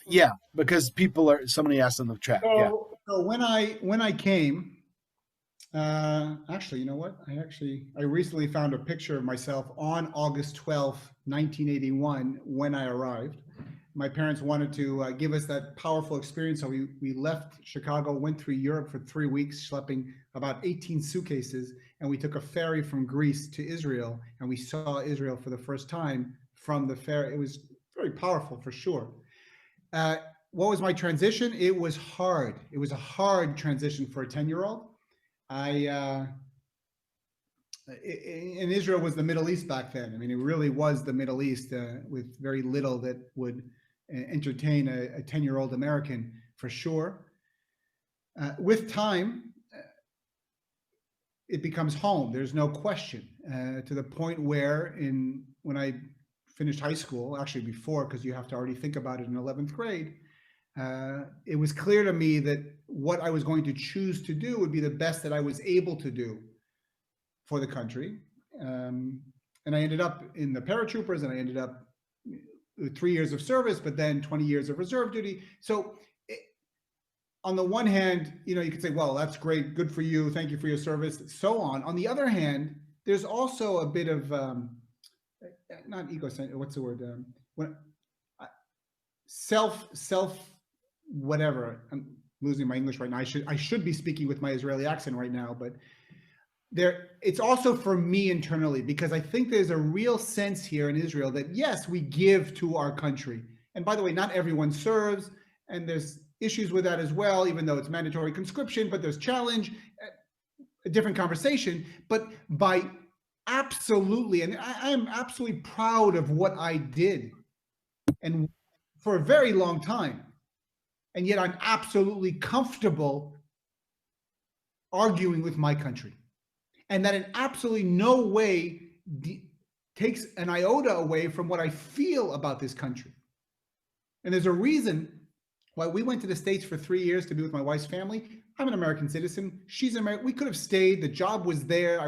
Yeah, because somebody asked in the chat. So when I came, actually, you know what? I recently found a picture of myself on August 12th, 1981, when I arrived. My parents wanted to give us that powerful experience. So we left Chicago, went through Europe for 3 weeks, schlepping about 18 suitcases. And we took a ferry from Greece to Israel. And we saw Israel for the first time from the ferry. It was very powerful for sure. What was my transition? It was hard. It was a hard transition for a 10-year-old. And Israel was the Middle East back then. I mean, it really was the Middle East with very little that would entertain a 10-year-old American for sure. With time, it becomes home. There's no question, to the point where when I finished high school, actually before, because you have to already think about it in 11th grade, it was clear to me that what I was going to choose to do would be the best that I was able to do for the country. And I ended up in the Paratroopers, and I ended up with 3 years of service, but then 20 years of reserve duty. So on the one hand, you could say, well, that's great, good for you, thank you for your service, so on. On the other hand, there's also a bit of, not egocentric, what's the word? when whatever. I'm losing my English right now. I should be speaking with my Israeli accent right now, but it's also for me internally, because I think there's a real sense here in Israel that yes, we give to our country. And by the way, not everyone serves, and there's issues with that as well, even though it's mandatory conscription, but there's challenge, a different conversation. But by absolutely, and I am absolutely proud of what I did, and for a very long time, and yet I'm absolutely comfortable arguing with my country. And that in absolutely no way takes an iota away from what I feel about this country. And there's a reason why we went to the States for 3 years to be with my wife's family. I'm an American citizen. She's American. We could have stayed. The job was there.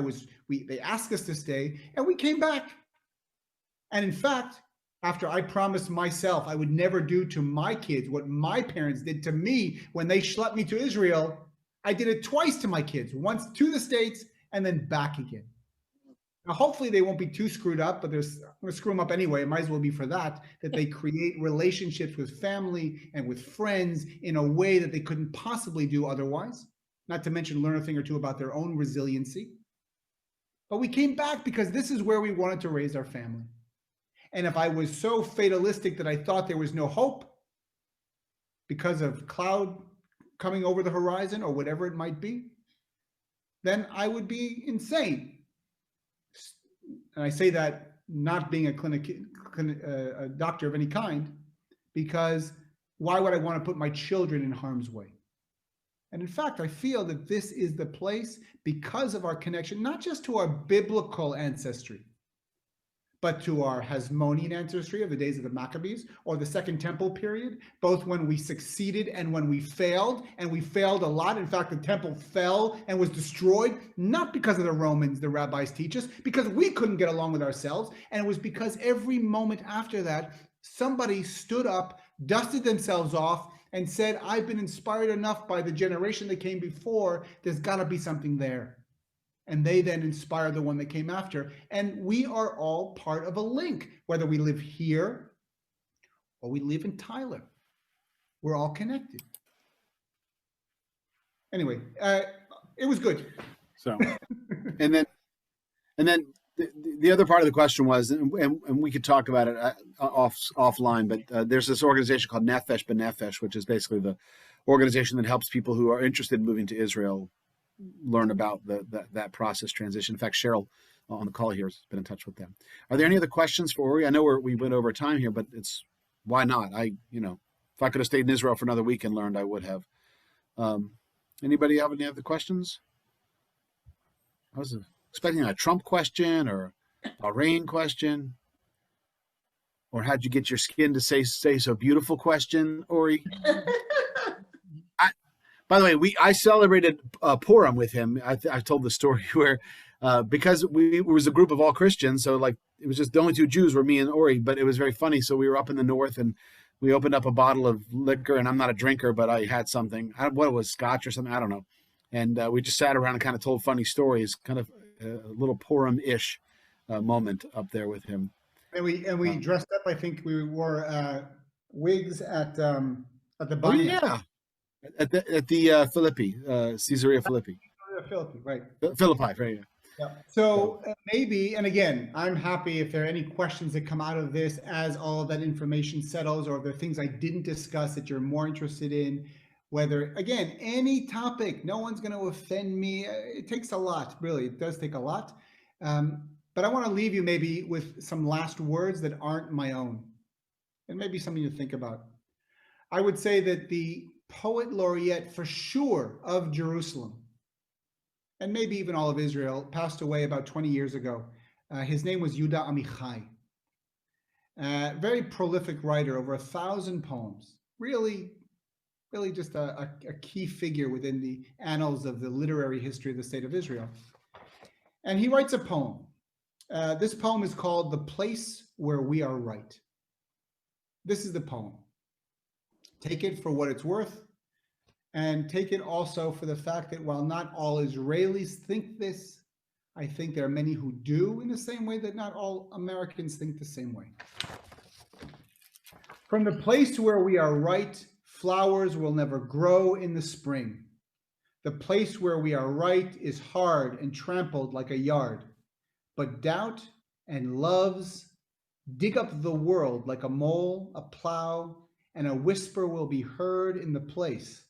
They asked us to stay, and we came back. And in fact, after I promised myself I would never do to my kids what my parents did to me when they schlepped me to Israel, I did it twice to my kids, once to the States and then back again. Now, hopefully they won't be too screwed up, but I'm going to screw them up anyway. It might as well be for that they create relationships with family and with friends in a way that they couldn't possibly do otherwise, not to mention learn a thing or two about their own resiliency. But we came back because this is where we wanted to raise our family. And if I was so fatalistic that I thought there was no hope because of cloud coming over the horizon or whatever it might be, then I would be insane. And I say that not being a doctor of any kind, because why would I want to put my children in harm's way? And in fact, I feel that this is the place, because of our connection, not just to our biblical ancestry, but to our Hasmonean ancestry of the days of the Maccabees or the Second Temple period, both when we succeeded and when we failed a lot. In fact, the temple fell and was destroyed, not because of the Romans, the rabbis teach us, because we couldn't get along with ourselves. And it was because every moment after that, somebody stood up, dusted themselves off, and said, I've been inspired enough by the generation that came before, there's got to be something there. And they then inspire the one that came after. And we are all part of a link, whether we live here or we live in Tyler. We're all connected. Anyway, it was good. So, and then the other part of the question was, and we could talk about it offline, but there's this organization called Nefesh B'Nefesh, which is basically the organization that helps people who are interested in moving to Israel learn about that process transition. In fact, Cheryl on the call here has been in touch with them. Are there any other questions for Uri? I know we went over time here, but why not? If I could have stayed in Israel for another week and learned, I would have. Anybody have any other questions? I was expecting a Trump question or a rain question, or how'd you get your skin to say so beautiful question, Uri? By the way, I celebrated Purim with him. I told the story where because it was a group of all Christians, so like it was just the only two Jews were me and Uri, but it was very funny. So we were up in the north and we opened up a bottle of liquor, and I'm not a drinker, but I had something. What it was, scotch or something, I don't know. And we just sat around and kind of told funny stories, kind of a little Purim-ish moment up there with him. And we dressed up. I think we wore wigs at the Banya. Oh yeah. At the Philippi, Caesarea Philippi. Philippi, right. Philippi, right, yeah. So maybe, and again, I'm happy if there are any questions that come out of this as all of that information settles, or if there are things I didn't discuss that you're more interested in, whether, again, any topic, no one's going to offend me. It takes a lot, really. It does take a lot. But I want to leave you maybe with some last words that aren't my own, and maybe something to think about. I would say that the poet laureate for sure of Jerusalem, and maybe even all of Israel, passed away about 20 years ago. His name was Yehuda Amichai. Very prolific writer, over 1,000 poems. Really just a key figure within the annals of the literary history of the state of Israel. And he writes a poem. This poem is called The Place Where We Are Right. This is the poem. Take it for what it's worth, and take it also for the fact that while not all Israelis think this, I think there are many who do, in the same way that not all Americans think the same way. From the place where we are right, flowers will never grow in the spring. The place where we are right is hard and trampled like a yard. But doubt and loves dig up the world like a mole, a plow, and a whisper will be heard in the place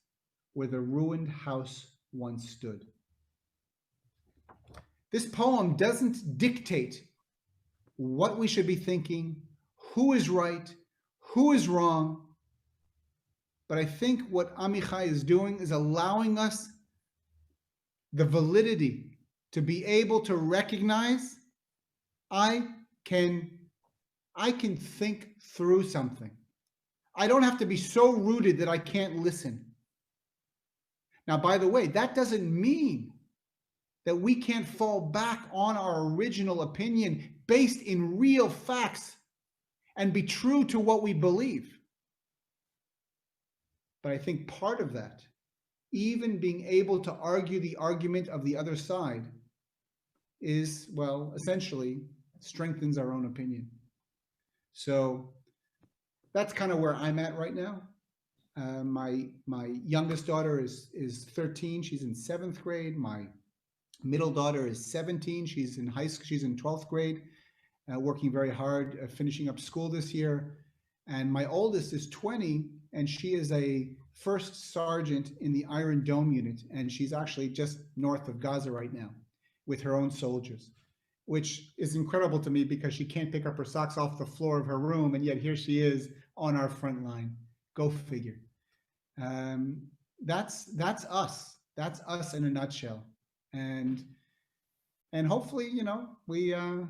where the ruined house once stood. This poem doesn't dictate what we should be thinking, who is right, who is wrong. But I think what Amichai is doing is allowing us the validity to be able to recognize I can think through something. I don't have to be so rooted that I can't listen. Now, by the way, that doesn't mean that we can't fall back on our original opinion based in real facts and be true to what we believe. But I think part of that, even being able to argue the argument of the other side, is, well, essentially strengthens our own opinion. So that's kind of where I'm at right now. My youngest daughter is 13. She's in 7th grade. My middle daughter is 17. She's in high school. She's in 12th grade, working very hard, finishing up school this year. And my oldest is 20, and she is a first sergeant in the Iron Dome unit. And she's actually just north of Gaza right now with her own soldiers, which is incredible to me because she can't pick up her socks off the floor of her room. And yet here she is on our front line. Go figure. That's us. That's us in a nutshell. And hopefully, you know, we, I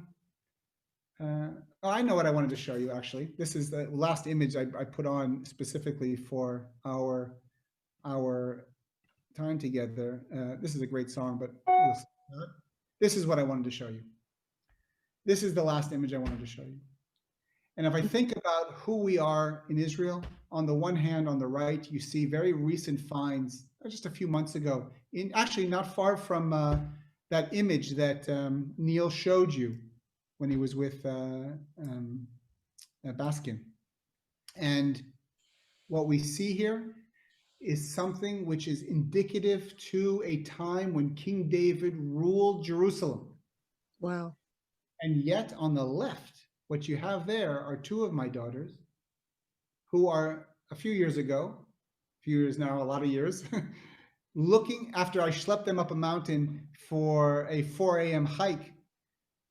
know what I wanted to show you, actually. This is the last image I put on specifically for our time together. This is a great song, but this is what I wanted to show you. This is the last image I wanted to show you. And if I think about who we are in Israel, on the one hand, on the right, you see very recent finds just a few months ago, in actually not far from that image that Neil showed you when he was with Baskin. And what we see here is something which is indicative to a time when King David ruled Jerusalem. Wow. And yet on the left, what you have there are two of my daughters who are a few years ago, a few years now, a lot of years, looking after I schlepped them up a mountain for a 4 a.m. hike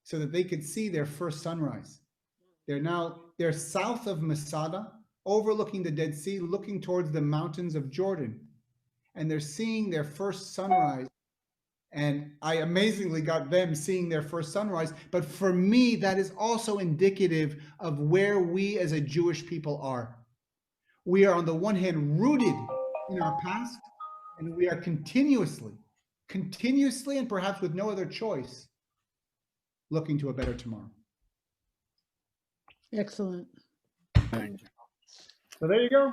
so that they could see their first sunrise. They're south of Masada, overlooking the Dead Sea, looking towards the mountains of Jordan. And they're seeing their first sunrise. And I amazingly got them seeing their first sunrise. But for me, that is also indicative of where we as a Jewish people are. We are on the one hand rooted in our past, and we are continuously, and perhaps with no other choice, looking to a better tomorrow. Excellent. Thank you. So there you go.